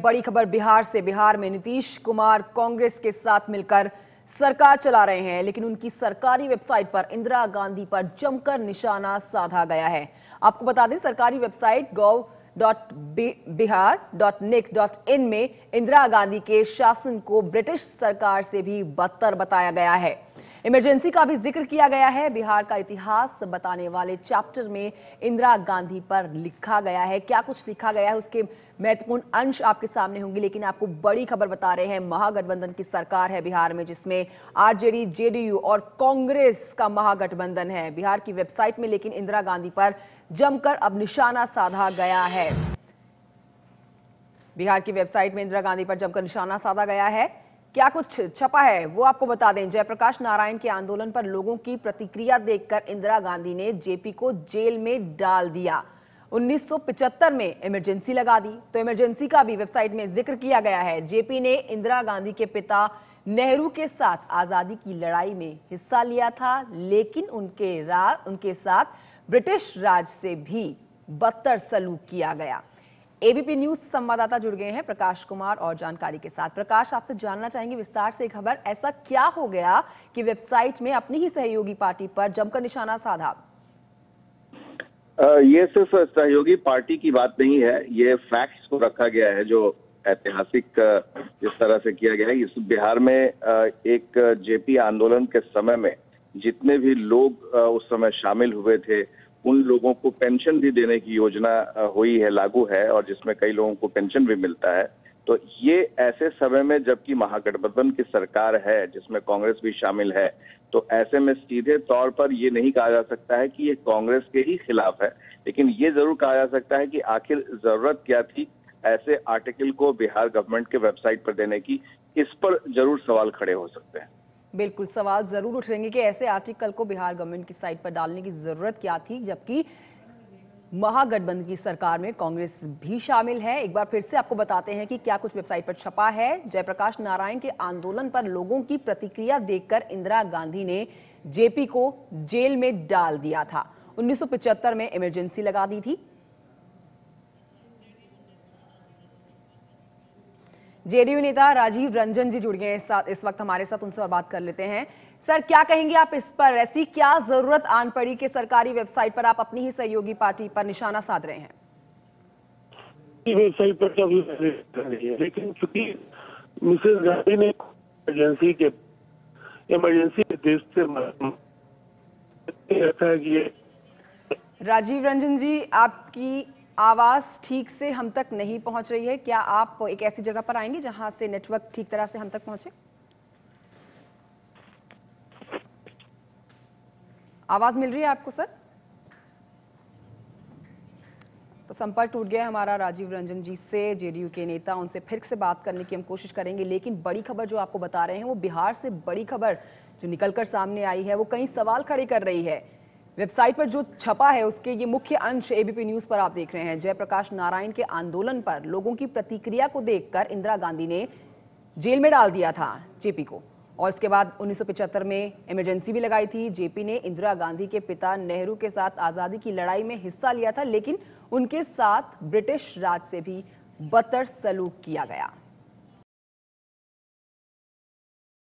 बड़ी खबर बिहार से। बिहार में नीतीश कुमार कांग्रेस के साथ मिलकर सरकार चला रहे हैं, लेकिन उनकी सरकारी वेबसाइट पर इंदिरा गांधी पर जमकर निशाना साधा गया है। आपको बता दें, सरकारी वेबसाइट gov.bihar.nic.in में इंदिरा गांधी के शासन को ब्रिटिश सरकार से भी बदतर बताया गया है। इमरजेंसी का भी जिक्र किया गया है। बिहार का इतिहास बताने वाले चैप्टर में इंदिरा गांधी पर लिखा गया है। क्या कुछ लिखा गया है उसके महत्वपूर्ण अंश आपके सामने होंगे, लेकिन आपको बड़ी खबर बता रहे हैं। महागठबंधन की सरकार है बिहार में, जिसमें आरजेडी, जेडीयू और कांग्रेस का महागठबंधन है। बिहार की वेबसाइट में लेकिन इंदिरा गांधी पर जमकर अब निशाना साधा गया है। बिहार की वेबसाइट में इंदिरा गांधी पर जमकर निशाना साधा गया है। क्या कुछ छपा है वो आपको बता दें। जयप्रकाश नारायण के आंदोलन पर लोगों की प्रतिक्रिया देखकर इंदिरा गांधी ने जेपी को जेल में डाल दिया। 1975 में इमरजेंसी लगा दी, तो इमरजेंसी का भी वेबसाइट में जिक्र किया गया है। जेपी ने इंदिरा गांधी के पिता नेहरू के साथ आजादी की लड़ाई में हिस्सा लिया था, लेकिन उनके साथ ब्रिटिश राज से भी बदतर सलूक किया गया। एबीपी न्यूज संवाददाता जुड़ गए हैं प्रकाश कुमार और जानकारी के साथ। प्रकाश, आपसे जानना चाहेंगे विस्तार से खबर, ऐसा क्या हो गया कि वेबसाइट में अपनी ही सहयोगी पार्टी पर जमकर निशाना साधा? ये सिर्फ सहयोगी पार्टी की बात नहीं है, ये फैक्ट्स को रखा गया है जो ऐतिहासिक जिस तरह से किया गया है। इस बिहार में एक जेपी आंदोलन के समय में जितने भी लोग उस समय शामिल हुए थे, उन लोगों को पेंशन भी देने की योजना हुई है, लागू है, और जिसमें कई लोगों को पेंशन भी मिलता है। तो ये ऐसे समय में जबकि महागठबंधन की सरकार है जिसमें कांग्रेस भी शामिल है, तो ऐसे में सीधे तौर पर ये नहीं कहा जा सकता है कि ये कांग्रेस के ही खिलाफ है, लेकिन ये जरूर कहा जा सकता है कि आखिर जरूरत क्या थी ऐसे आर्टिकल को बिहार गवर्नमेंट के वेबसाइट पर देने की। इस पर जरूर सवाल खड़े हो सकते हैं। बिल्कुल, सवाल जरूर उठेंगे कि ऐसे आर्टिकल को बिहार गवर्नमेंट की साइट पर डालने की जरूरत क्या थी, जबकि महागठबंधन की सरकार में कांग्रेस भी शामिल है। एक बार फिर से आपको बताते हैं कि क्या कुछ वेबसाइट पर छपा है। जयप्रकाश नारायण के आंदोलन पर लोगों की प्रतिक्रिया देखकर इंदिरा गांधी ने जेपी को जेल में डाल दिया था। 1975 में इमरजेंसी लगा दी थी। जेडीयू नेता राजीव रंजन जी जुड़ गए हैं इस वक्त हमारे साथ, उनसे और बात कर लेते हैं। सर, क्या कहेंगे आप इस पर? ऐसी क्या जरूरत आन पड़ी कि सरकारी वेबसाइट पर आप अपनी ही सहयोगी पार्टी पर निशाना साध रहे हैं? वेबसाइट पर कभी नहीं है, लेकिन चूंकि मिसेज गांधी ने इमरजेंसी के देश से रहता है कि राजीव रंजन जी, आपकी आवाज ठीक से हम तक नहीं पहुंच रही है। क्या आप एक ऐसी जगह पर आएंगे जहां से नेटवर्क ठीक तरह से हम तक पहुंचे? आवाज मिल रही है आपको सर? तो संपर्क टूट गया हमारा राजीव रंजन जी से, जेडीयू के नेता। उनसे फिर से बात करने की हम कोशिश करेंगे, लेकिन बड़ी खबर जो आपको बता रहे हैं वो बिहार से बड़ी खबर जो निकलकर सामने आई है, वो कई सवाल खड़े कर रही है। वेबसाइट पर जो छपा है उसके ये मुख्य अंश एबीपी न्यूज पर आप देख रहे हैं। जयप्रकाश नारायण के आंदोलन पर लोगों की प्रतिक्रिया को देखकर इंदिरा गांधी ने जेल में डाल दिया था जेपी को, और इसके बाद 1975 में इमरजेंसी भी लगाई थी। जेपी ने इंदिरा गांधी के पिता नेहरू के साथ आजादी की लड़ाई में हिस्सा लिया था, लेकिन उनके साथ ब्रिटिश राज से भी बदतर सलूक किया गया।